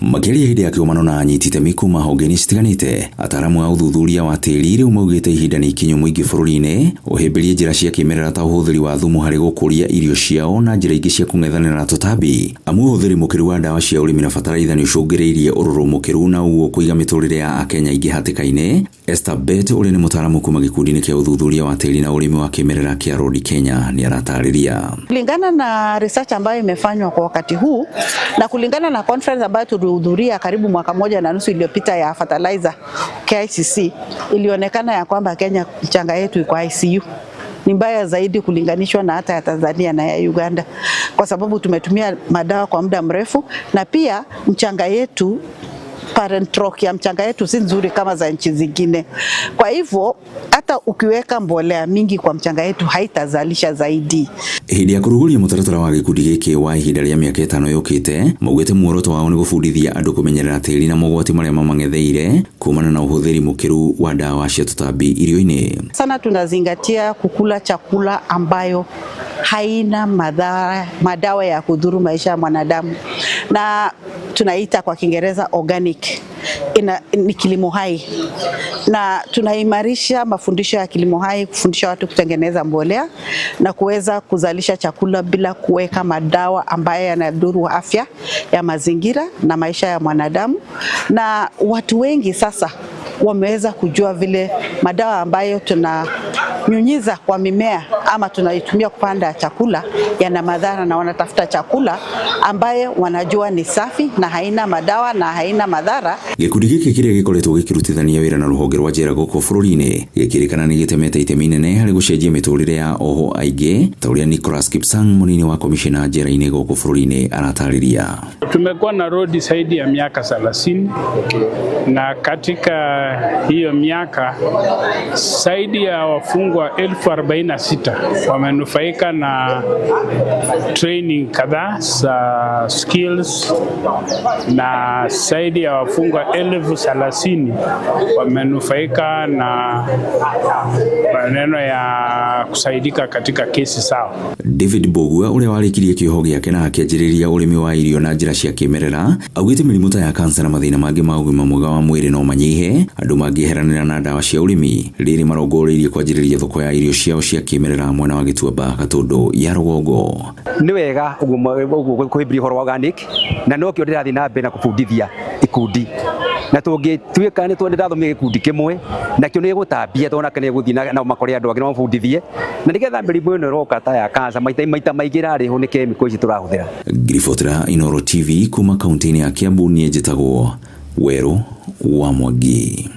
Makiria hindi ya kiumano na anyiti itemi kuma honge citiganite, ataramu a uthuthuria wa tiri riu maugite ihinda ni ikinyu muingi bururi-ini uhimbirie njira cia kimerera ta uhuthiri wa thumu hari gukuria irio ciao na njira ingi cia kung'ethanira na tutambi. Amu uhuthiri mukiru wa ndawa cia urimi na bataraitha ni ucungiriirie ururu mukiru na uguo kuiga miturire ya Akenya ingi hatikaine. Esther Bet uri ni mutaramu kuma gikundi-ini kia uthuthuria wa tiri na urimi wa kimerera kia Road Kenya ni aratariria. Kulingana na research ambayo imefanywa kwa wakati huu na kulingana na conference ambayo tulihudhuria karibu mwaka moja na nusu iliyopita ya fertilizer KICC, ilionekana ya kwamba Kenya mchanga yetu iko ICU. Ni mbaya zaidi kulinganishwa na hata ya Tanzania na ya Uganda, kwa sababu tumetumia madawa kwa muda mrefu, na pia mchanga yetu, parent rock ya mchanga yetu si nzuri kama za nchi zingine. Kwa hivyo hata ukiweka mbolea mingi kwa mchanga yetu haitazalisha zaidi. Hindi ya kuruguria mutaratara wa gikundi giki wa ihinda ria miaka 5 yukite, maugite muoroto wao ni gubundithia andu kumenyerera tiri na mogwati maria mamang'etheire kumana na uhuthiri mukiru wa dawa cia tutambi irio-ini. Sana tunazingatia kukula chakula ambayo haina madawa ya kudhuru maisha ya mwanadamu, na tunaita kwa Kiingereza organic. Ni kilimo hai, na tunaimarisha mafundisho ya kilimo hai, kufundisha watu kutengeneza mbolea na kuweza kuzalisha chakula bila kuweka madawa ambayo yanadhuru afya ya mazingira na maisha ya mwanadamu. Na watu wengi sasa wameweza kujua vile madawa ambayo tunanyunyiza kwa mimea ama tunaitumia kupanda chakula yana madhara, na wanatafuta chakula ambaye wanajua ni safi na haina madawa na haina madhara. Gikundi giki kiria gikoretwo gikirutithania wira na ruhonge rwa njera guku bururi-ini gikirikana ni gitemete itemi inene hari gucenjia miturire ya oho aingi, ta uria Nicholas Kipsang, munini wa komishina njera-ini guku bururi-ini, aratariria. Tumekuwa na road zaidi ya miaka 30 na katika hiyo miaka zaidi ya wafungwa 46,000 wamenufaika na training kadhaa za skills, na zaidi ya wafungwa 30,000 wamenufaika na maneno ya kusaidika katika kesi zao. David Bogua uria warikirie kiho giake na akianjiriria urimi wa irio na njira cia kimerera, augite mirimu ta ya kansa na mathina mangi ma ugima mwega wa mwiri no manyihe andu mangieheranira na ndawa cia urimi. Riri marongoririe kwanjiriria thoko ya irio ciao cia kimerera mwena wa Gituamba, Gatundu ya Rugongo. Ni wega uguo kuhimbiria horo organic, na no kio ndirathi na mbere na kubundithia ikundi, na tungituika ni twendera thomia gikundi kimwe na kio ni gutambia tona kene guthii na makore andu agire mabundithie, na nigetha mirimu ino roka ta ya kansa maita maingi rari ho ni chemical ici turahuthira. Grifotera Inooro TV kuma kaunti-ini ya Kiambu, ni njitagwo Weru wa Mwangi.